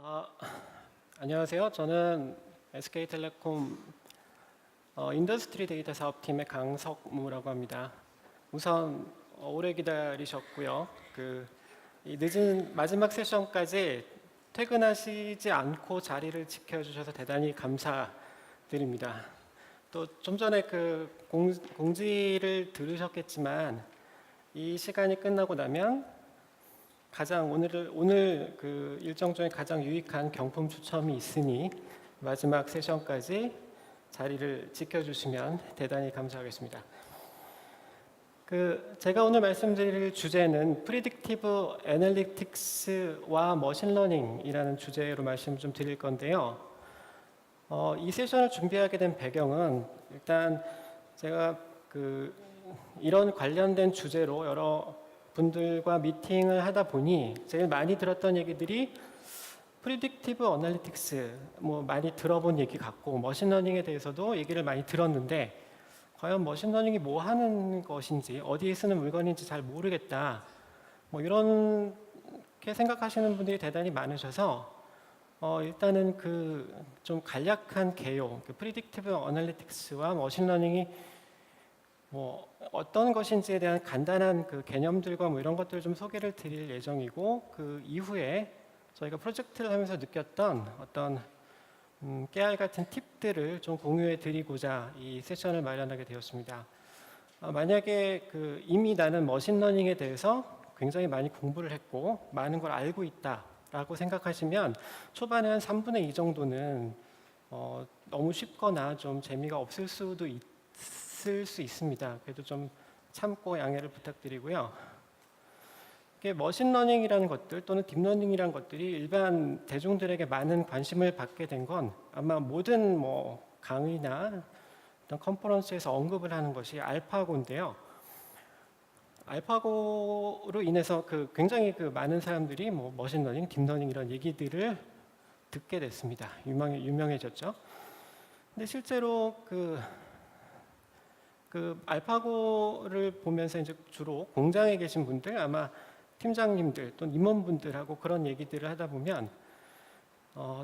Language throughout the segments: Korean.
아, 안녕하세요. 저는 SK텔레콤 인더스트리 데이터 사업팀의 강석무라고 합니다. 우선 오래 기다리셨고요. 이 늦은 마지막 세션까지 퇴근하시지 않고 자리를 지켜주셔서 대단히 감사드립니다. 또 좀 전에 공지를 들으셨겠지만 이 시간이 끝나고 나면 오늘 일정 중에 가장 유익한 경품 추첨이 있으니 마지막 세션까지 자리를 지켜주시면 대단히 감사하겠습니다. 제가 오늘 말씀드릴 주제는 프리딕티브 애널리틱스와 머신러닝이라는 주제로 말씀 좀 드릴 건데요. 이 세션을 준비하게 된 배경은 일단 제가 이런 관련된 주제로 여러 분들과 미팅을 하다 보니 제일 많이 들었던 얘기들이 프리딕티브 어널리틱스 많이 들어본 얘기 같고 머신러닝에 대해서도 얘기를 많이 들었는데 과연 머신러닝이 뭐 하는 것인지 어디에 쓰는 물건인지 잘 모르겠다 이렇게 생각하시는 분들이 대단히 많으셔서 일단은 좀 간략한 개요 프리딕티브 어널리틱스와 머신러닝이 어떤 것인지에 대한 간단한 개념들과 이런 것들을 좀 소개를 드릴 예정이고 그 이후에 저희가 프로젝트를 하면서 느꼈던 어떤 깨알 같은 팁들을 좀 공유해 드리고자 이 세션을 마련하게 되었습니다. 만약에 이미 나는 머신러닝에 대해서 굉장히 많이 공부를 했고 많은 걸 알고 있다라고 생각하시면 초반에 한 3분의 2 정도는 너무 쉽거나 좀 재미가 없을 수도 있을 수 있습니다. 그래도 좀 참고 양해를 부탁드리고요. 이게 머신러닝이라는 것들 또는 딥러닝이라는 것들이 일반 대중들에게 많은 관심을 받게 된 건 아마 모든 강의나 어떤 컨퍼런스에서 언급을 하는 것이 알파고인데요. 알파고로 인해서 굉장히 많은 사람들이 머신러닝, 딥러닝 이런 얘기들을 듣게 됐습니다. 유명해졌죠. 근데 실제로 알파고를 보면서 이제 주로 공장에 계신 분들 아마 팀장님들 또는 임원분들하고 그런 얘기들을 하다 보면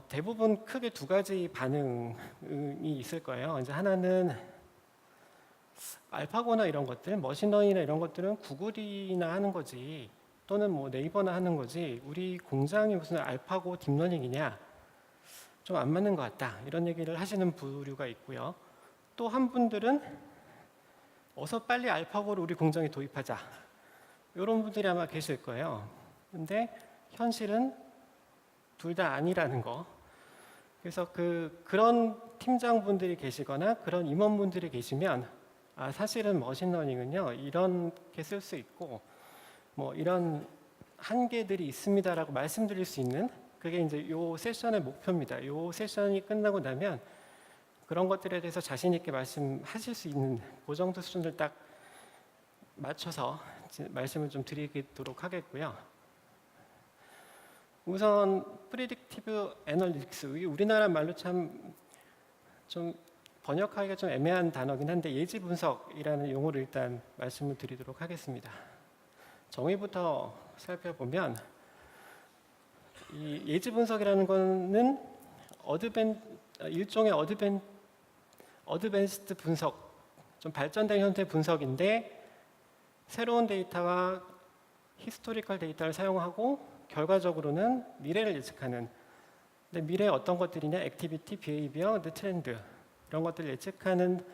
대부분 크게 두 가지 반응이 있을 거예요. 이제 하나는 알파고나 이런 것들, 머신러닝이나 이런 것들은 구글이나 하는 거지 또는 네이버나 하는 거지 우리 공장이 무슨 알파고 딥러닝이냐 좀 안 맞는 것 같다 이런 얘기를 하시는 부류가 있고요. 또 한 분들은 어서 빨리 알파고를 우리 공장에 도입하자 이런 분들이 아마 계실 거예요. 근데 현실은 둘 다 아니라는 거. 그래서 그런 팀장분들이 계시거나 그런 임원분들이 계시면 사실은 머신러닝은요 이렇게 쓸 수 있고 이런 한계들이 있습니다라고 말씀드릴 수 있는 그게 이제 이 세션의 목표입니다. 이 세션이 끝나고 나면 그런 것들에 대해서 자신 있게 말씀하실 수 있는 그 정도 수준을 딱 맞춰서 말씀을 좀 드리도록 하겠고요. 우선 프리딕티브 애널리틱스 우리나라 말로 참 좀 번역하기가 좀 애매한 단어긴 한데 예지 분석이라는 용어를 일단 말씀을 드리도록 하겠습니다. 정의부터 살펴보면 이 예지 분석이라는 거는 일종의 어드밴스드 분석, 좀 발전된 형태 분석인데 새로운 데이터와 히스토리컬 데이터를 사용하고 결과적으로는 미래를 예측하는 근데 미래에 어떤 것들이냐 액티비티, 비헤이비어, 트렌드 이런 것들을 예측하는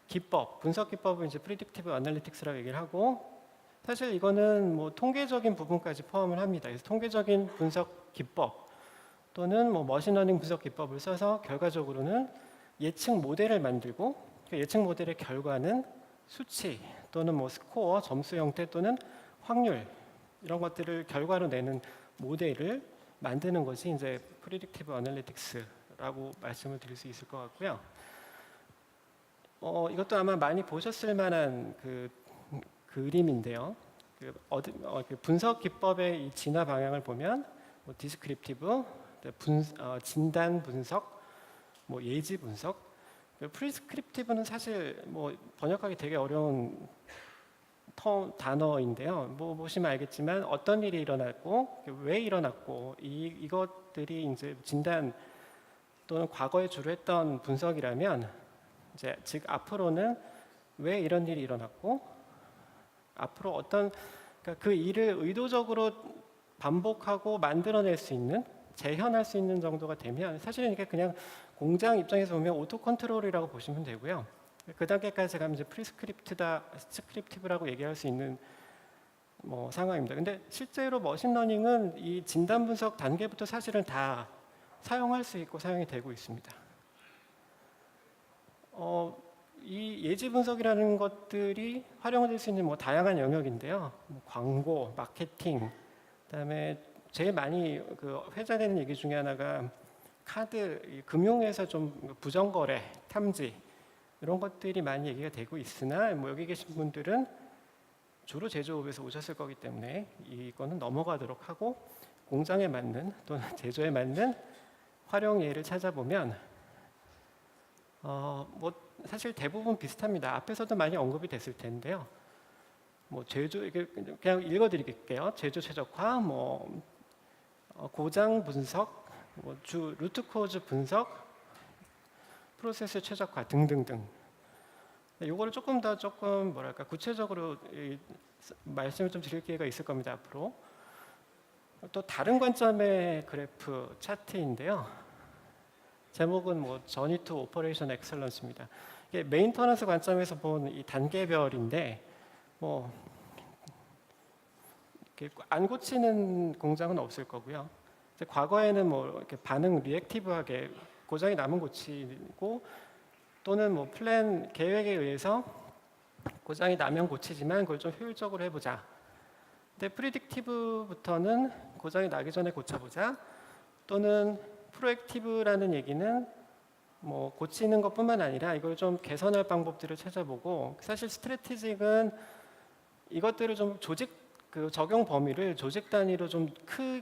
기법, 분석 기법을 이제 프리딕티브 어널리틱스라고 얘기를 하고 사실 이거는 통계적인 부분까지 포함을 합니다. 그래서 통계적인 분석 기법 또는 머신러닝 분석 기법을 써서 결과적으로는 예측 모델을 만들고 그 예측 모델의 결과는 수치 또는 스코어, 점수 형태 또는 확률 이런 것들을 결과로 내는 모델을 만드는 것이 이제 프리딕티브 어널리틱스라고 말씀을 드릴 수 있을 것 같고요. 이것도 아마 많이 보셨을 만한 그림인데요. 분석 기법의 이 진화 방향을 보면 디스크립티브, 진단 분석, 예지 분석. 프리스크립티브는 사실 번역하기 되게 어려운 단어인데요. 뭐 보시면 알겠지만 어떤 일이 일어났고 왜 일어났고 이것들이 이제 진단 또는 과거에 주로 했던 분석이라면 이제 즉 앞으로는 왜 이런 일이 일어났고 앞으로 어떤 그러니까 그 일을 의도적으로 반복하고 만들어낼 수 있는 재현할 수 있는 정도가 되면 사실은 이게 그냥 공장 입장에서 보면 오토 컨트롤이라고 보시면 되고요. 그 단계까지 가면 이제 프리스크립트다, 스크립티브라고 얘기할 수 있는 뭐 상황입니다. 근데 실제로 머신러닝은 이 진단 분석 단계부터 사실은 다 사용할 수 있고 사용이 되고 있습니다. 이 예지 분석이라는 것들이 활용될 수 있는 뭐 다양한 영역인데요. 뭐 광고, 마케팅, 그다음에 제일 많이 그 회자되는 얘기 중에 하나가 카드, 금융에서 좀 부정거래, 탐지 이런 것들이 많이 얘기가 되고 있으나 뭐 여기 계신 분들은 주로 제조업에서 오셨을 거기 때문에 이거는 넘어가도록 하고 공장에 맞는 또는 제조에 맞는 활용 예를 찾아보면 뭐 사실 대부분 비슷합니다. 앞에서도 많이 언급이 됐을 텐데요. 뭐 제조 이게 그냥 읽어드릴게요. 제조 최적화, 뭐 고장 분석, 뭐 루트 코즈 분석, 프로세스 최적화 등등등. 이거를 조금 뭐랄까 구체적으로 말씀을 좀 드릴 기회가 있을 겁니다 앞으로. 또 다른 관점의 그래프 차트인데요. 제목은 뭐 Journey to Operation Excellence입니다. 이게 메인터넌스 관점에서 본 이 단계별인데 뭐 안 고치는 공장은 없을 거고요. 과거에는 뭐 이렇게 반응 리액티브하게 고장이 나면 고치고 또는 뭐 플랜 계획에 의해서 고장이 나면 고치지만 그걸 좀 효율적으로 해보자. 근데 프리딕티브부터는 고장이 나기 전에 고쳐보자. 또는 프로액티브라는 얘기는 뭐 고치는 것뿐만 아니라 이걸 좀 개선할 방법들을 찾아보고 사실 스트래티직은 이것들을 좀 그 적용 범위를 조직 단위로 좀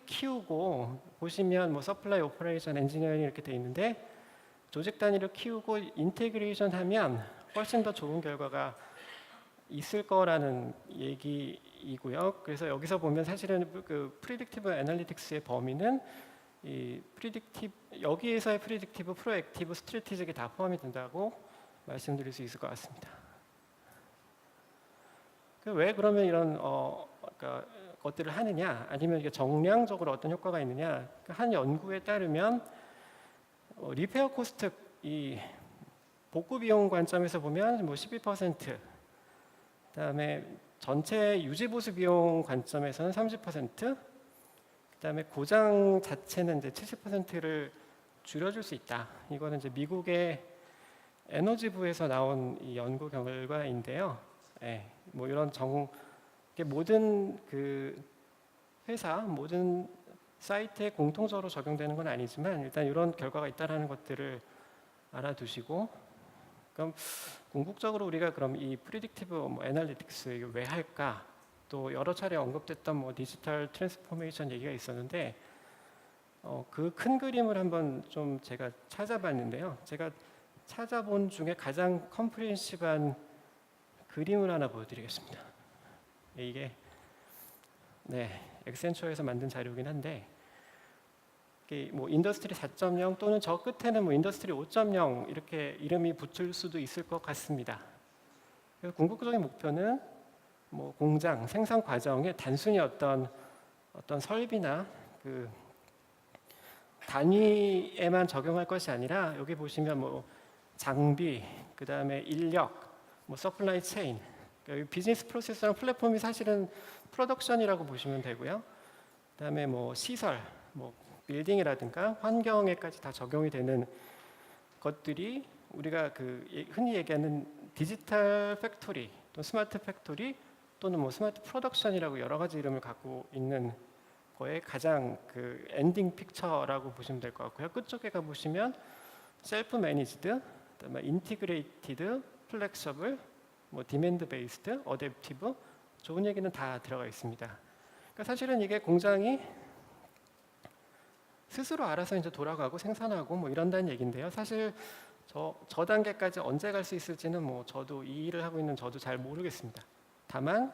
키우고 보시면 뭐 서플라이 오퍼레이션 엔지니어링 이렇게 돼 있는데 조직 단위로 키우고 인테그레이션 하면 훨씬 더 좋은 결과가 있을 거라는 얘기이고요. 그래서 여기서 보면 사실은 그 프리딕티브 애널리틱스의 범위는 이 여기에서의 프리딕티브, 프로액티브, 스트래티직이 다 포함이 된다고 말씀드릴 수 있을 것 같습니다. 왜 그러면 이런 그러니까 것들을 하느냐, 아니면 이게 정량적으로 어떤 효과가 있느냐? 한 연구에 따르면 리페어 코스트 이 복구 비용 관점에서 보면 뭐 12%, 그다음에 전체 유지 보수 비용 관점에서는 30%, 그다음에 고장 자체는 이제 70%를 줄여줄 수 있다. 이거는 이제 미국의 에너지부에서 나온 이 연구 결과인데요. 네, 뭐 이런 모든 그 회사, 모든 사이트에 공통적으로 적용되는 건 아니지만 일단 이런 결과가 있다라는 것들을 알아두시고, 그럼 궁극적으로 우리가 그럼 이 프리딕티브 뭐 애널리틱스 왜 할까? 또 여러 차례 언급됐던 뭐 디지털 트랜스포메이션 얘기가 있었는데 그 큰 그림을 한번 좀 제가 찾아봤는데요. 제가 찾아본 중에 가장 컴프리헨시브한 그림을 하나 보여드리겠습니다. 이게 엑센처에서 만든 자료이긴 한데 이게 뭐 인더스트리 4.0 또는 저 끝에는 뭐 인더스트리 5.0 이렇게 이름이 붙을 수도 있을 것 같습니다. 그래서 궁극적인 목표는 뭐 공장 생산 과정에 단순히 어떤 설비나 그 단위에만 적용할 것이 아니라 여기 보시면 뭐 장비, 그 다음에 인력, 뭐 서플라이 체인, 그러니까 비즈니스 프로세스랑 플랫폼이 사실은 프로덕션이라고 보시면 되고요. 그 다음에 뭐 시설, 뭐 빌딩이라든가 환경에까지 다 적용이 되는 것들이 우리가 그 흔히 얘기하는 디지털 팩토리 또 스마트 팩토리 또는 뭐 스마트 프로덕션이라고 여러 가지 이름을 갖고 있는 거에 가장 그 엔딩 픽처라고 보시면 될 것 같고요. 끝쪽에 가 보시면 셀프 매니지드, 그다음에 인티그레이티드, 플렉서블, 뭐 디맨드 베이스드, 어댑티브, 좋은 얘기는 다 들어가 있습니다. 그러니까 사실은 이게 공장이 스스로 알아서 이제 돌아가고 생산하고 뭐 이런다는 얘기인데요. 사실 저 단계까지 언제 갈 수 있을지는 뭐 저도 이 일을 하고 있는 저도 잘 모르겠습니다. 다만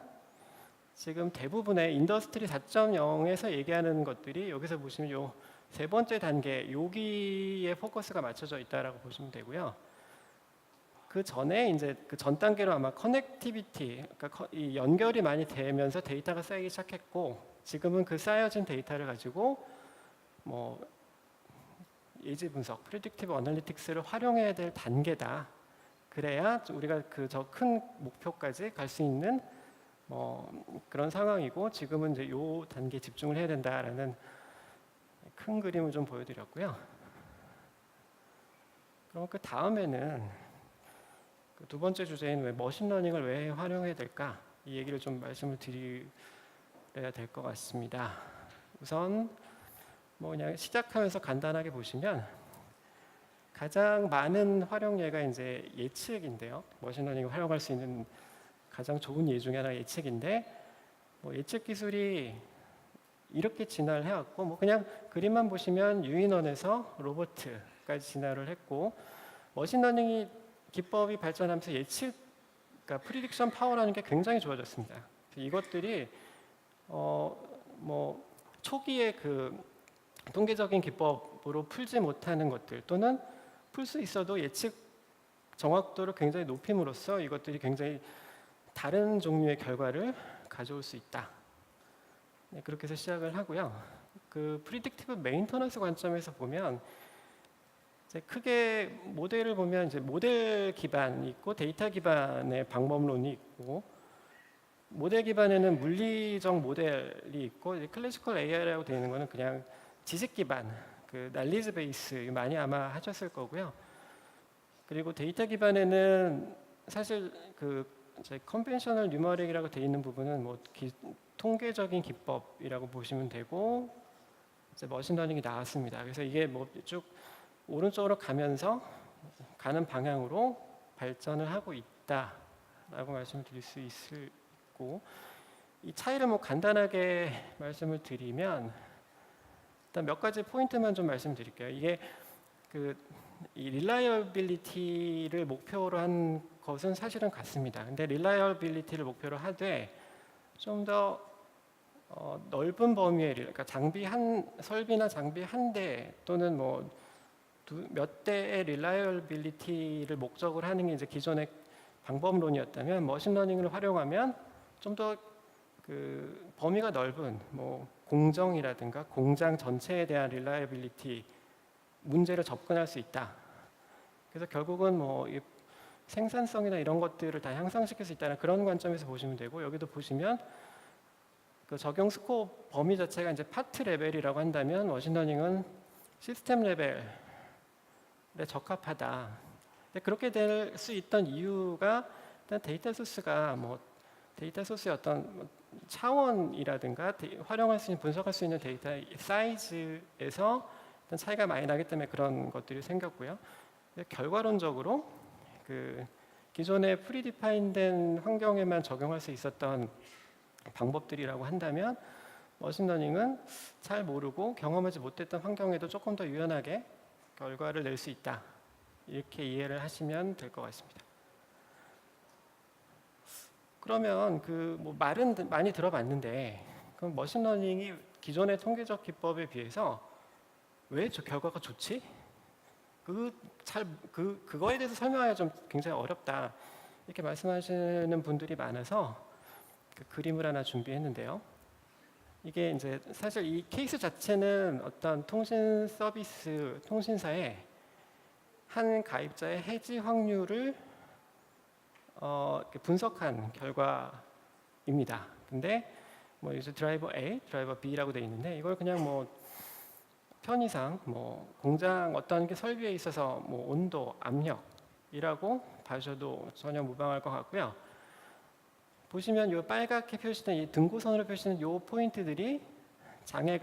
지금 대부분의 인더스트리 4.0에서 얘기하는 것들이 여기서 보시면 요 세 번째 단계 여기에 포커스가 맞춰져 있다라고 보시면 되고요. 그 전에 이제 그 전 단계로 아마 커넥티비티, 그러니까 이 연결이 많이 되면서 데이터가 쌓이기 시작했고, 지금은 그 쌓여진 데이터를 가지고 뭐 예지 분석, 프리딕티브 어널리틱스를 활용해야 될 단계다. 그래야 우리가 그 저 큰 목표까지 갈 수 있는 그런 상황이고, 지금은 이제 요 단계에 집중을 해야 된다라는 큰 그림을 좀 보여드렸고요. 그럼 그 다음에는 그 두 번째 주제인 왜 머신러닝을 왜 활용해야 될까, 이 얘기를 좀 말씀을 드려야 될 것 같습니다. 우선 뭐 그냥 시작하면서 간단하게 보시면 가장 많은 활용 예가 이제 예측인데요. 머신러닝을 활용할 수 있는 가장 좋은 예 중에 하나가 예측인데, 뭐 예측 기술이 이렇게 진화를 해왔고, 뭐 그냥 그림만 보시면 유인원에서 로보트까지 진화를 했고, 머신러닝이 기법이 발전하면서 예측, 그러니까 프리딕션 파워라는 게 굉장히 좋아졌습니다. 이것들이 뭐 초기에 그 통계적인 기법으로 풀지 못하는 것들, 또는 풀 수 있어도 예측 정확도를 굉장히 높임으로써 이것들이 굉장히 다른 종류의 결과를 가져올 수 있다. 네, 그렇게 해서 시작을 하고요. 그 프리딕티브 메인터넌스 관점에서 보면 이제 크게 모델을 보면 이제 모델 기반이 있고 데이터 기반의 방법론이 있고, 모델 기반에는 물리적 모델이 있고, 클래시컬 AI라고 되어 있는 거는 그냥 지식 기반, 그 날리지 베이스 많이 아마 하셨을 거고요. 그리고 데이터 기반에는 사실 그 컨벤셔널 뉴머릭이라고 되어 있는 부분은 뭐 통계적인 기법이라고 보시면 되고, 이제 머신러닝이 나왔습니다. 그래서 이게 뭐 쭉 오른쪽으로 가면서 가는 방향으로 발전을 하고 있다라고 말씀을 드릴 수 있고, 이 차이를 뭐 간단하게 말씀을 드리면 일단 몇 가지 포인트만 좀 말씀드릴게요. 이게 이 릴라이어빌리티를 목표로 한 것은 사실은 같습니다. 근데 릴라이어빌리티를 목표로 하되 좀 더 넓은 범위의, 그러니까 설비나 장비 한 대 또는 뭐 몇 대의 릴라이어빌리티를 목적으로 하는 게 이제 기존의 방법론이었다면, 머신러닝을 활용하면 좀 더 그 범위가 넓은 뭐 공정이라든가 공장 전체에 대한 릴라이어빌리티 문제를 접근할 수 있다. 그래서 결국은 뭐 생산성이나 이런 것들을 다 향상시킬 수 있다는 그런 관점에서 보시면 되고, 여기도 보시면 그 적용 스코어 범위 자체가 이제 파트 레벨이라고 한다면 머신러닝은 시스템 레벨에 적합하다. 근데 그렇게 될 수 있던 이유가 일단 데이터 소스가 뭐 데이터 소스의 어떤 차원이라든가 활용할 수 있는, 분석할 수 있는 데이터 사이즈에서 일단 차이가 많이 나기 때문에 그런 것들이 생겼고요. 결과론적으로 그 기존의 프리디파인된 환경에만 적용할 수 있었던 방법들이라고 한다면, 머신러닝은 잘 모르고 경험하지 못했던 환경에도 조금 더 유연하게 결과를 낼 수 있다. 이렇게 이해를 하시면 될 것 같습니다. 그러면 그 뭐 말은 많이 들어봤는데, 그럼 머신러닝이 기존의 통계적 기법에 비해서 왜 저 결과가 좋지? 그거에 대해서 설명하기가 좀 굉장히 어렵다. 이렇게 말씀하시는 분들이 많아서 그 그림을 하나 준비했는데요. 이게 이제 사실 이 케이스 자체는 어떤 통신 서비스 통신사의 한 가입자의 해지 확률을 분석한 결과입니다. 근데 뭐 이제 드라이버 A, 드라이버 B라고 되어 있는데, 이걸 그냥 뭐 편의상 뭐 공장 어떤 게 설비에 있어서 뭐 온도, 압력이라고 봐셔도 전혀 무방할 것 같고요. 보시면 이 빨갛게 표시된 이 등고선으로 표시된 이 포인트들이 장애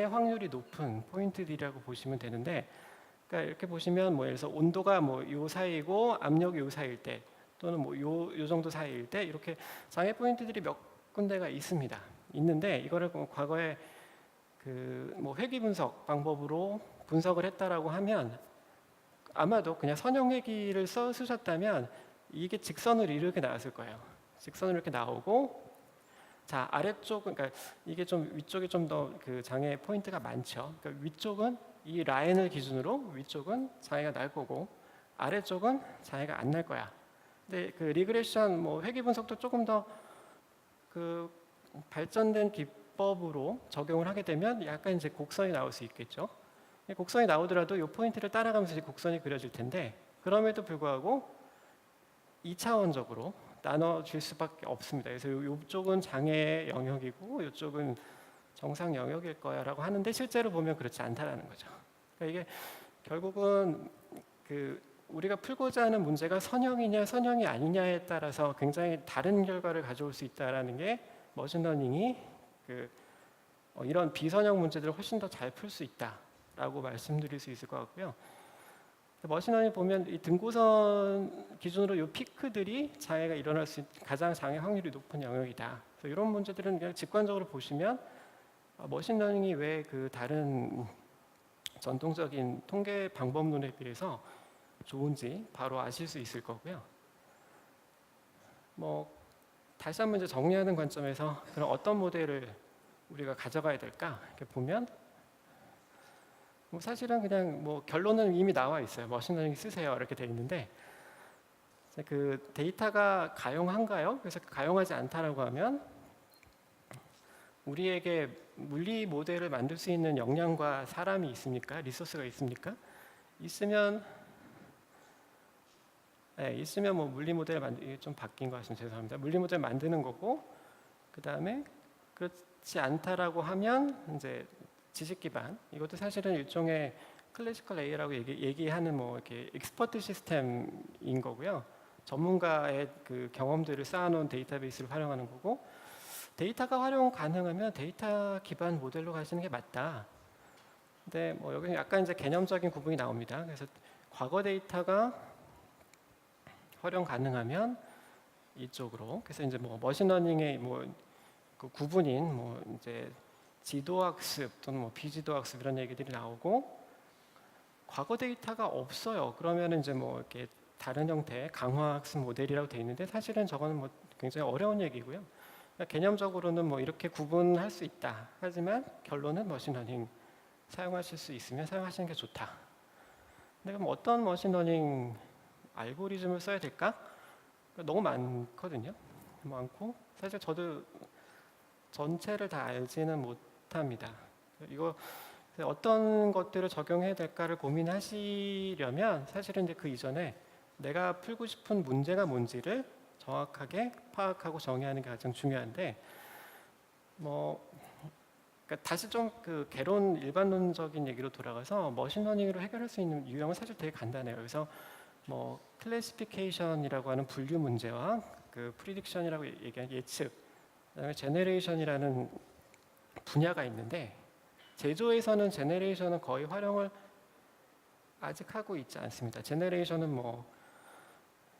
확률이 높은 포인트들이라고 보시면 되는데, 그러니까 이렇게 보시면 뭐 예를 들어서 온도가 뭐 요 사이고 압력이 요 사이일 때, 또는 뭐 요 정도 사이일 때 이렇게 장애 포인트들이 몇 군데가 있는데, 이거를 과거에 그 뭐 회귀 분석 방법으로 분석을 했다라고 하면, 아마도 그냥 선형 회귀를 쓰셨다면 이게 직선으로 이렇게 나왔을 거예요. 직선으로 이렇게 나오고, 자, 아래쪽은 그러니까 이게 좀 위쪽에 좀 더 그 장애 포인트가 많죠. 그러니까 위쪽은 이 라인을 기준으로 위쪽은 장애가 날 거고 아래쪽은 장애가 안 날 거야. 근데 그 리그레션 뭐 회귀 분석도 조금 더 그 발전된 기법으로 적용을 하게 되면 약간 이제 곡선이 나올 수 있겠죠. 곡선이 나오더라도 이 포인트를 따라가면서 이제 곡선이 그려질 텐데 그럼에도 불구하고 2차원적으로 나눠질 수밖에 없습니다. 그래서 이쪽은 장애 영역이고 이쪽은 정상 영역일 거야라고 하는데 실제로 보면 그렇지 않다라는 거죠. 그러니까 이게 결국은 그 우리가 풀고자 하는 문제가 선형이냐 선형이 아니냐에 따라서 굉장히 다른 결과를 가져올 수 있다라는 게 머신러닝이 이런 비선형 문제들을 훨씬 더 잘 풀 수 있다라고 말씀드릴 수 있을 것 같고요. 머신러닝 보면 이 등고선 기준으로 이 피크들이 장애가 일어날 수 가장 장애 확률이 높은 영역이다. 그래서 이런 문제들은 그냥 직관적으로 보시면 머신러닝이 왜 그 다른 전통적인 통계 방법론에 비해서 좋은지 바로 아실 수 있을 거고요. 뭐 다시 한번 이제 정리하는 관점에서 그럼 어떤 모델을 우리가 가져가야 될까 이렇게 보면 뭐 사실은 그냥 뭐 결론은 이미 나와 있어요. 머신러닝 쓰세요 이렇게 돼 있는데 그 데이터가 가용한가요? 그래서 가용하지 않다라고 하면 우리에게 물리 모델을 만들 수 있는 역량과 사람이 있습니까? 리소스가 있습니까? 있으면 뭐 물리 모델을 좀 바뀐 것 같습니다. 죄송합니다. 물리 모델 만드는 거고 그 다음에 그렇지 않다라고 하면 이제 지식 기반 이것도 사실은 일종의 클래시컬 A라고 얘기하는 뭐 이렇게 익스퍼트 시스템인 거고요. 전문가의 그 경험들을 쌓아놓은 데이터베이스를 활용하는 거고 데이터가 활용 가능하면 데이터 기반 모델로 가시는 게 맞다. 근데 뭐 여기는 약간 이제 개념적인 구분이 나옵니다. 그래서 과거 데이터가 활용 가능하면 이쪽으로 그래서 이제 뭐 머신러닝의 뭐 그 구분인 뭐 이제 지도학습 또는 뭐 비지도학습 이런 얘기들이 나오고 과거 데이터가 없어요. 그러면 이제 뭐 이렇게 다른 형태의 강화학습 모델이라고 돼 있는데 사실은 저거는 뭐 굉장히 어려운 얘기고요. 그러니까 개념적으로는 뭐 이렇게 구분할 수 있다. 하지만 결론은 머신러닝 사용하실 수 있으면 사용하시는 게 좋다. 근데 그럼 어떤 머신러닝 알고리즘을 써야 될까? 너무 많거든요. 많고 사실 저도 전체를 다 알지는 못합니다. 이거 어떤 것들을 적용해야 될까를 고민하시려면 사실은 이제 그 이전에 내가 풀고 싶은 문제가 뭔지를 정확하게 파악하고 정의하는 게 가장 중요한데 뭐 그러니까 다시 좀 그 개론 일반론적인 얘기로 돌아가서 머신러닝으로 해결할 수 있는 유형은 사실 되게 간단해요. 그래서 뭐 클래시피케이션이라고 하는 분류 문제와 그 프리딕션이라고 얘기하는 예측, 그다음에 제너레이션이라는 분야가 있는데 제조에서는 제너레이션은 거의 활용을 아직 하고 있지 않습니다. 제너레이션은 뭐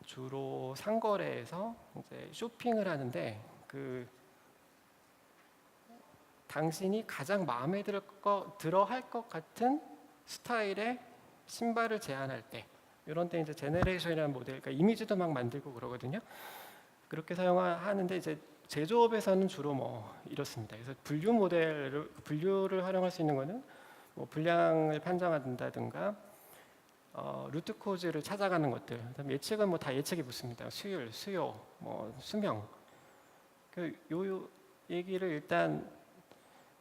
주로 상거래에서 이제 쇼핑을 하는데 그 당신이 가장 마음에 들어 할 것 같은 스타일의 신발을 제안할 때 이런 때 이제 제너레이션이라는 모델, 그러니까 이미지도 막 만들고 그러거든요. 그렇게 사용하는데 이제 제조업에서는 주로 뭐 이렇습니다. 그래서 분류를 활용할 수 있는 거는 뭐 분량을 판정한다든가 루트 코즈를 찾아가는 것들. 그다음에 예측은 뭐 다 예측이 붙습니다. 수율, 수요, 뭐 수명. 요 얘기를 일단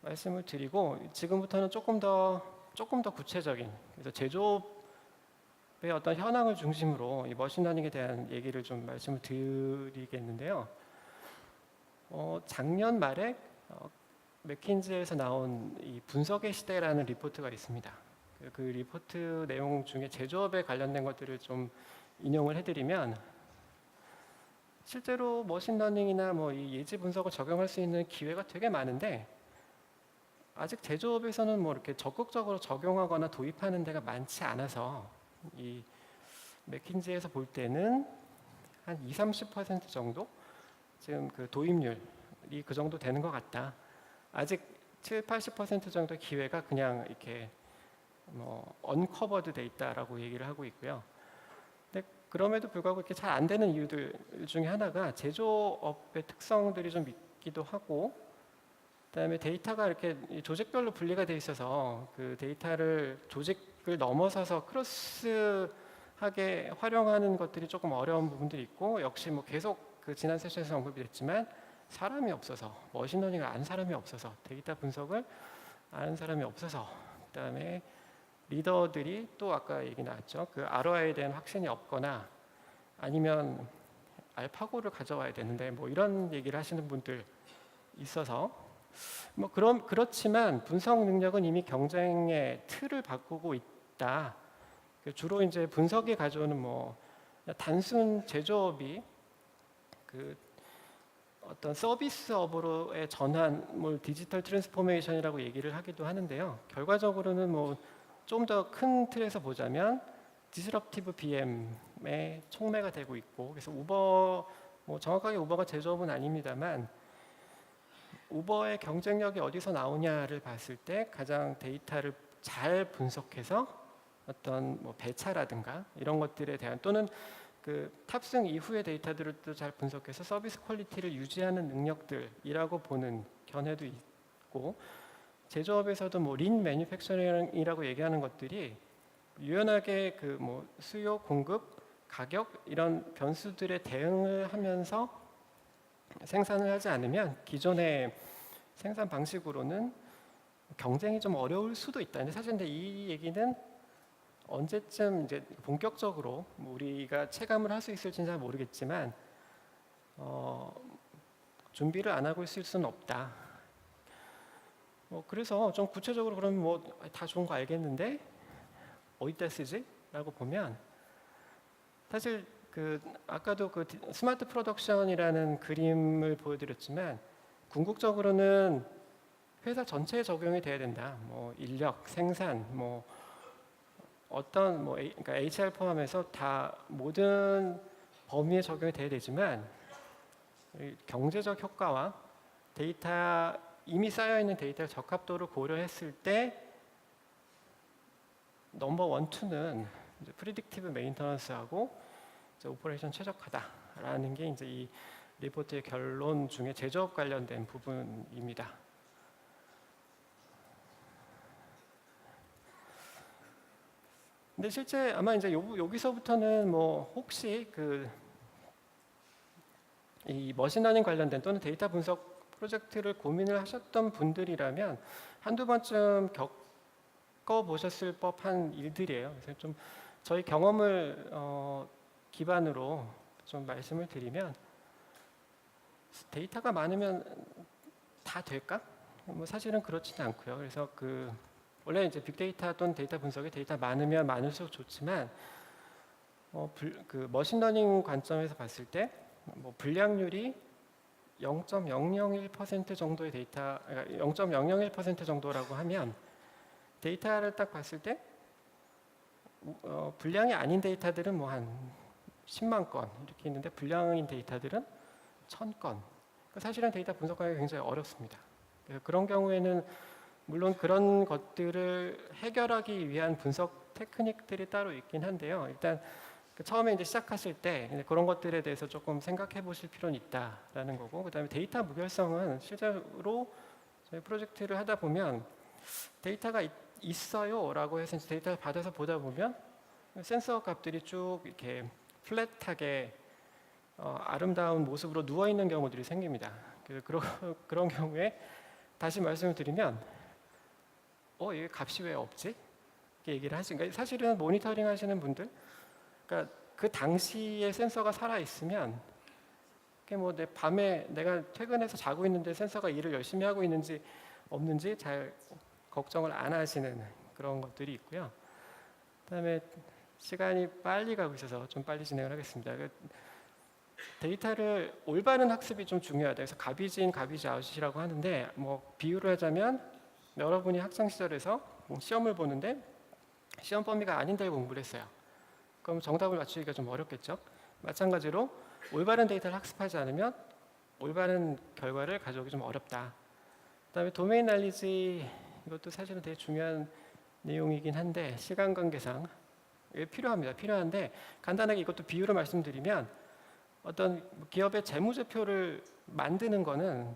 말씀을 드리고 지금부터는 조금 더 구체적인 그래서 제조업의 어떤 현황을 중심으로 이 머신러닝에 대한 얘기를 좀 말씀을 드리겠는데요. 작년 말에 맥킨지에서 나온 이 분석의 시대라는 리포트가 있습니다. 그 리포트 내용 중에 제조업에 관련된 것들을 좀 인용을 해드리면 실제로 머신러닝이나 뭐 이 예지 분석을 적용할 수 있는 기회가 되게 많은데 아직 제조업에서는 뭐 이렇게 적극적으로 적용하거나 도입하는 데가 많지 않아서 이 맥킨지에서 볼 때는 한 20-30% 정도 지금 그 도입률이 그 정도 되는 것 같다. 아직 70-80% 정도 기회가 그냥 이렇게 뭐 언커버드 돼 있다라고 얘기를 하고 있고요. 근데 그럼에도 불구하고 이렇게 잘 안 되는 이유들 중에 하나가 제조업의 특성들이 좀 있기도 하고, 그다음에 데이터가 이렇게 조직별로 분리가 돼 있어서 그 데이터를 조직을 넘어서서 크로스하게 활용하는 것들이 조금 어려운 부분들이 있고, 역시 뭐 계속 그 지난 세션에서 언급이 됐지만 사람이 없어서, 머신러닝을 아는 사람이 없어서, 데이터 분석을 아는 사람이 없어서, 그다음에 리더들이 또 아까 얘기 나왔죠. 그 ROI에 대한 확신이 없거나 아니면 알파고를 가져와야 되는데 뭐 이런 얘기를 하시는 분들 있어서, 뭐 그렇지만 분석 능력은 이미 경쟁의 틀을 바꾸고 있다. 주로 이제 분석이 가져오는 뭐 단순 제조업이 그 어떤 서비스업으로의 전환, 뭐 디지털 트랜스포메이션이라고 얘기를 하기도 하는데요. 결과적으로는 뭐 좀 더 큰 틀에서 보자면 디스럽티브 BM의 촉매가 되고 있고, 그래서 우버, 뭐 정확하게 우버가 제조업은 아닙니다만 우버의 경쟁력이 어디서 나오냐를 봤을 때 가장 데이터를 잘 분석해서 어떤 뭐 배차라든가 이런 것들에 대한, 또는 그 탑승 이후의 데이터들을 또 잘 분석해서 서비스 퀄리티를 유지하는 능력들이라고 보는 견해도 있고, 제조업에서도 뭐 린 매니팩처링이라고 얘기하는 것들이 유연하게 그 뭐 수요, 공급, 가격 이런 변수들에 대응을 하면서 생산을 하지 않으면 기존의 생산 방식으로는 경쟁이 좀 어려울 수도 있다. 근데 사실 이 얘기는 언제쯤 이제 본격적으로 뭐 우리가 체감을 할 수 있을지는 잘 모르겠지만 준비를 안 하고 있을 수는 없다. 그래서 좀 구체적으로 그러면 뭐 다 좋은 거 알겠는데 어디다 쓰지? 라고 보면, 사실 그 아까도 그 스마트 프로덕션이라는 그림을 보여드렸지만 궁극적으로는 회사 전체에 적용이 돼야 된다. 뭐 인력, 생산, 뭐 어떤 뭐 그러니까 HR 포함해서 다 모든 범위에 적용이 돼야 되지만 경제적 효과와 데이터, 이미 쌓여 있는 데이터의 적합도를 고려했을 때 넘버 원, 투는 프리딕티브 메인터넌스하고 오퍼레이션 최적화다라는 게 이제 이 리포트의 결론 중에 제조업 관련된 부분입니다. 근데 실제 아마 이제 여기서부터는 뭐 혹시 이 머신러닝 관련된 또는 데이터 분석 프로젝트를 고민을 하셨던 분들이라면 한두 번쯤 겪어보셨을 법한 일들이에요. 그래서 좀 저희 경험을 기반으로 좀 말씀을 드리면, 데이터가 많으면 다 될까? 뭐 사실은 그렇지는 않고요. 그래서 원래 이제 빅데이터 또는 데이터 분석에 데이터 많으면 많을수록 좋지만 머신러닝 관점에서 봤을 때 뭐 분량률이 0.001% 정도의 데이터, 그러니까 0.001% 정도라고 하면 데이터를 딱 봤을 때 분량이 아닌 데이터들은 뭐 한 10만 건 이렇게 있는데 분량인 데이터들은 1000건. 사실은 데이터 분석하기가 굉장히 어렵습니다. 그래서 그런 경우에는 물론 그런 것들을 해결하기 위한 분석 테크닉들이 따로 있긴 한데요. 일단 처음에 이제 시작하실 때 그런 것들에 대해서 조금 생각해 보실 필요는 있다라는 거고, 그다음에 데이터 무결성은 실제로 저희 프로젝트를 하다 보면 데이터가 있어요라고 해서 데이터를 받아서 보다 보면 센서 값들이 쭉 이렇게 플랫하게 아름다운 모습으로 누워 있는 경우들이 생깁니다. 그런 경우에 다시 말씀을 드리면 이게 값이 왜 없지? 이렇게 얘기를 하시니까, 그러니까 사실은 모니터링 하시는 분들, 그러니까 그 당시에 센서가 살아 있으면 뭐 내 밤에 내가 퇴근해서 자고 있는데 센서가 일을 열심히 하고 있는지 없는지 잘 걱정을 안 하시는 그런 것들이 있고요. 그다음에 시간이 빨리 가고 있어서 좀 빨리 진행을 하겠습니다. 데이터를 올바른 학습이 좀 중요하다. 그래서 가비지 인, 가비지 아웃이라고 하는데, 뭐 비유를 하자면 여러분이 학창 시절에서 시험을 보는데 시험 범위가 아닌 데를 공부를 했어요. 그럼 정답을 맞추기가 좀 어렵겠죠. 마찬가지로 올바른 데이터를 학습하지 않으면 올바른 결과를 가져오기 좀 어렵다. 그다음에 도메인 날리지, 이것도 사실은 되게 중요한 내용이긴 한데 시간 관계상 필요합니다. 필요한데 간단하게 이것도 비유로 말씀드리면, 어떤 기업의 재무제표를 만드는 거는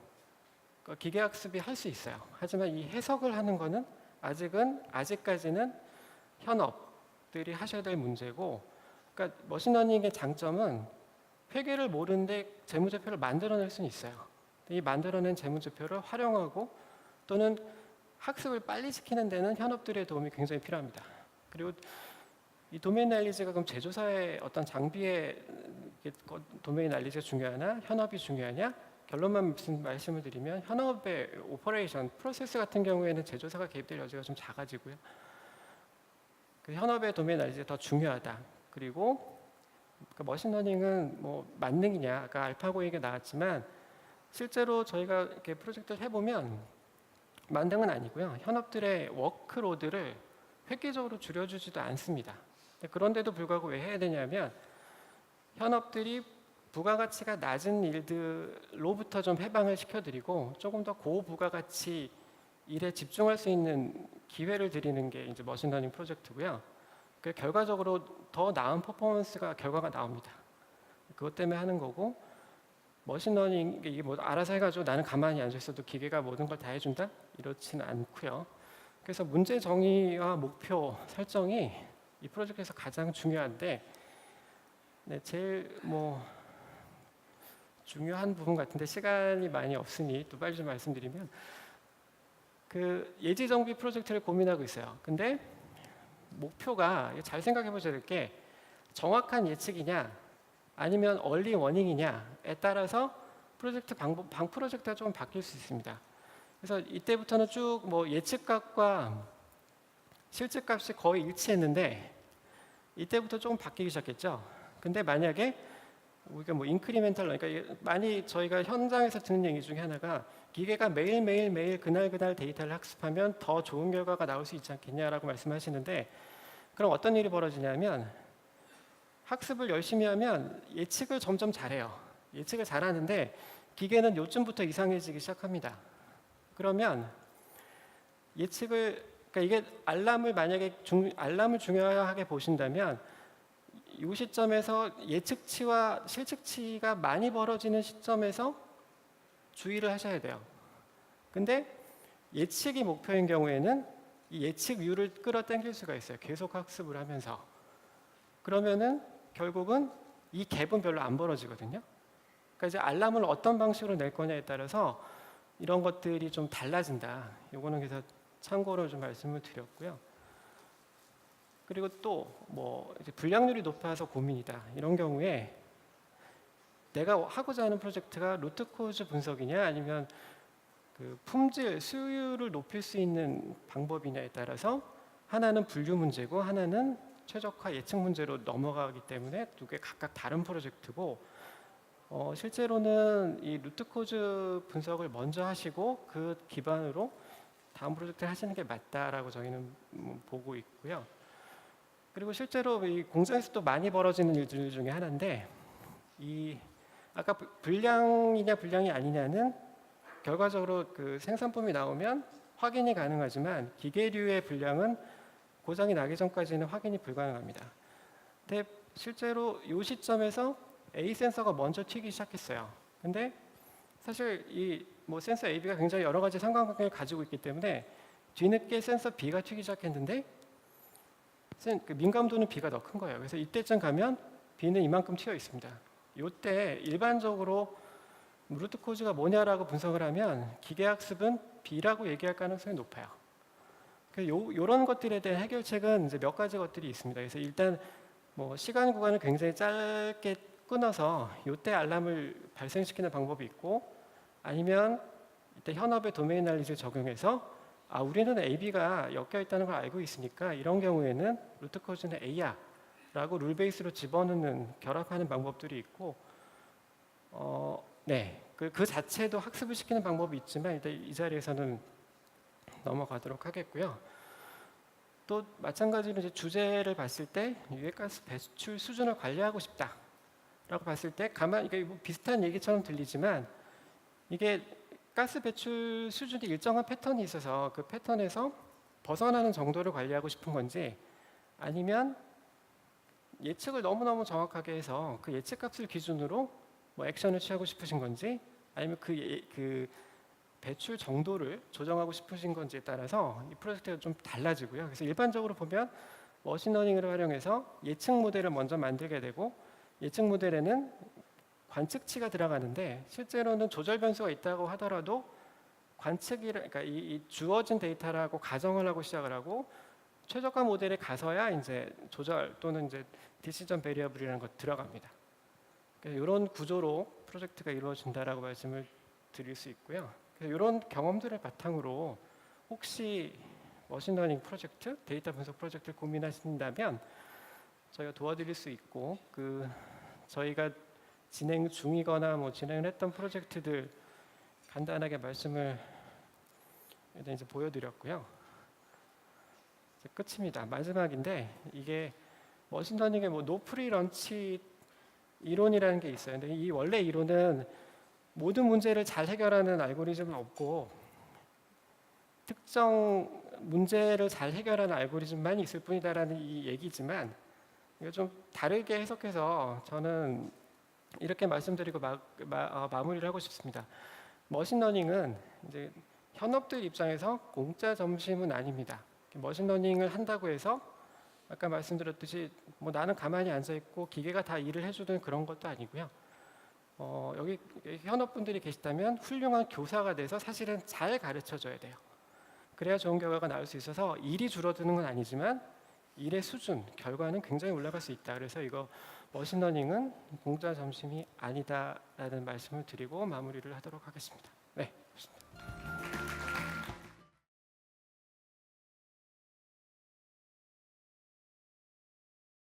그 기계학습이 할 수 있어요. 하지만 이 해석을 하는 거는 아직까지는 현업들이 하셔야 될 문제고, 그러니까 머신러닝의 장점은 회계를 모르는데 재무제표를 만들어낼 수는 있어요. 이 만들어낸 재무제표를 활용하고 또는 학습을 빨리 시키는 데는 현업들의 도움이 굉장히 필요합니다. 그리고 이 도메인 날리지가 그럼 제조사의 어떤 장비의 도메인 날리지가 중요하나 현업이 중요하냐? 결론만 말씀을 드리면 현업의 오퍼레이션, 프로세스 같은 경우에는 제조사가 개입될 여지가 좀 작아지고요. 그 현업의 도메인 날리지가 더 중요하다. 그리고 그 머신러닝은 뭐 만능이냐? 아까 알파고 얘기가 나왔지만 실제로 저희가 이렇게 프로젝트를 해보면 만능은 아니고요. 현업들의 워크로드를 획기적으로 줄여주지도 않습니다. 그런데도 불구하고 왜 해야 되냐면 현업들이 부가가치가 낮은 일들로부터 좀 해방을 시켜드리고 조금 더 고부가가치 일에 집중할 수 있는 기회를 드리는 게 이제 머신러닝 프로젝트고요. 결과적으로 더 나은 퍼포먼스가 결과가 나옵니다. 그것 때문에 하는 거고, 머신러닝 이게 뭐 알아서 해가지고 나는 가만히 앉아 있어도 기계가 모든 걸 다 해준다? 이렇지는 않고요. 그래서 문제 정의와 목표 설정이 이 프로젝트에서 가장 중요한데, 네, 제일 뭐 중요한 부분 같은데 시간이 많이 없으니 또 빨리 좀 말씀드리면, 그 예지정비 프로젝트를 고민하고 있어요. 근데 목표가 잘 생각해 보셔야 될 게 정확한 예측이냐 아니면 얼리 워닝이냐에 따라서 프로젝트 방 프로젝트가 조금 바뀔 수 있습니다. 그래서 이때부터는 쭉 뭐 예측값과 실측값이 거의 일치했는데 이때부터 조금 바뀌기 시작했죠. 근데 만약에 우리가 뭐 인크리멘탈, 그러니까 많이 저희가 현장에서 듣는 얘기 중에 하나가 기계가 매일 그날 데이터를 학습하면 더 좋은 결과가 나올 수 있지 않겠냐라고 말씀하시는데, 그럼 어떤 일이 벌어지냐면 학습을 열심히 하면 예측을 점점 잘해요. 예측을 잘하는데 기계는 요쯤부터 이상해지기 시작합니다. 그러면 예측을, 그러니까 이게 알람을 만약에 알람을 중요하게 보신다면 이 시점에서 예측치와 실측치가 많이 벌어지는 시점에서 주의를 하셔야 돼요. 근데 예측이 목표인 경우에는 이 예측률을 끌어당길 수가 있어요. 계속 학습을 하면서. 그러면은 결국은 이 갭은 별로 안 벌어지거든요. 그러니까 이제 알람을 어떤 방식으로 낼 거냐에 따라서 이런 것들이 좀 달라진다. 요거는 그래서 참고로 좀 말씀을 드렸고요. 그리고 또 뭐 불량률이 높아서 고민이다. 이런 경우에 내가 하고자 하는 프로젝트가 루트 코즈 분석이냐 아니면 그 품질, 수율을 높일 수 있는 방법이냐에 따라서 하나는 분류 문제고 하나는 최적화 예측 문제로 넘어가기 때문에 두 개 각각 다른 프로젝트고, 실제로는 이 루트 코즈 분석을 먼저 하시고 그 기반으로 다음 프로젝트를 하시는 게 맞다라고 저희는 보고 있고요. 그리고 실제로 이 공장에서도 많이 벌어지는 일들 중에 하나인데, 이 아까 불량이냐 불량이 아니냐는 결과적으로 그 생산품이 나오면 확인이 가능하지만 기계류의 불량은 고장이 나기 전까지는 확인이 불가능합니다. 근데 실제로 이 시점에서 A 센서가 먼저 튀기 시작했어요. 근데 사실 이 뭐 센서 A, B가 굉장히 여러 가지 상관관계를 가지고 있기 때문에 뒤늦게 센서 B가 튀기 시작했는데 그 민감도는 B가 더 큰 거예요. 그래서 이때쯤 가면 B는 이만큼 튀어 있습니다. 이때 일반적으로 루트 코즈가 뭐냐라고 분석을 하면 기계학습은 B라고 얘기할 가능성이 높아요. 이런 것들에 대한 해결책은 이제 몇 가지 것들이 있습니다. 그래서 일단 뭐 시간 구간을 굉장히 짧게 끊어서 이때 알람을 발생시키는 방법이 있고, 아니면 이때 현업의 도메인 알리지를 적용해서 우리는 AB가 엮여 있다는 걸 알고 있으니까 이런 경우에는 루트 코즈는 A야 라고 룰 베이스로 집어넣는 결합하는 방법들이 있고, 그 자체도 학습을 시키는 방법이 있지만 일단 이 자리에서는 넘어가도록 하겠고요. 또 마찬가지로 이제 주제를 봤을 때 유해가스 배출 수준을 관리하고 싶다라고 봤을 때 이게 뭐 비슷한 얘기처럼 들리지만 이게 가스 배출 수준이 일정한 패턴이 있어서 그 패턴에서 벗어나는 정도를 관리하고 싶은 건지, 아니면 예측을 너무너무 정확하게 해서 그 예측값을 기준으로 뭐 액션을 취하고 싶으신 건지, 아니면 그 배출 정도를 조정하고 싶으신 건지에 따라서 이 프로젝트가 좀 달라지고요. 그래서 일반적으로 보면 머신러닝을 활용해서 예측 모델을 먼저 만들게 되고 예측 모델에는 관측치가 들어가는데 실제로는 조절 변수가 있다고 하더라도 그러니까 이 주어진 데이터라고 가정을 하고 시작을 하고 최저가 모델에 가서야 이제 조절 또는 이제 디시전 베리어블이라는 것 들어갑니다. 이런 구조로 프로젝트가 이루어진다라고 말씀을 드릴 수 있고요. 그래서 이런 경험들을 바탕으로 혹시 머신러닝 프로젝트, 데이터 분석 프로젝트를 고민하신다면 저희가 도와드릴 수 있고 저희가 진행 중이거나 뭐 진행을 했던 프로젝트들 간단하게 말씀을 이제 보여드렸고요. 이제 끝입니다. 마지막인데 이게 머신러닝의 뭐 노프리 런치 이론이라는 게 있어요. 근데 이 원래 이론은 모든 문제를 잘 해결하는 알고리즘은 없고 특정 문제를 잘 해결하는 알고리즘만 있을 뿐이다라는 이 얘기지만 이거 좀 다르게 해석해서 저는 이렇게 말씀드리고 마무리를 하고 싶습니다. 머신러닝은 이제 현업들 입장에서 공짜 점심은 아닙니다. 머신러닝을 한다고 해서 아까 말씀드렸듯이 뭐 나는 가만히 앉아 있고 기계가 다 일을 해주는 그런 것도 아니고요. 여기 현업분들이 계시다면 훌륭한 교사가 돼서 사실은 잘 가르쳐 줘야 돼요. 그래야 좋은 결과가 나올 수 있어서 일이 줄어드는 건 아니지만 일의 수준, 결과는 굉장히 올라갈 수 있다. 그래서 이거 머신러닝은 공짜 점심이 아니다라는 말씀을 드리고 마무리를 하도록 하겠습니다. 네.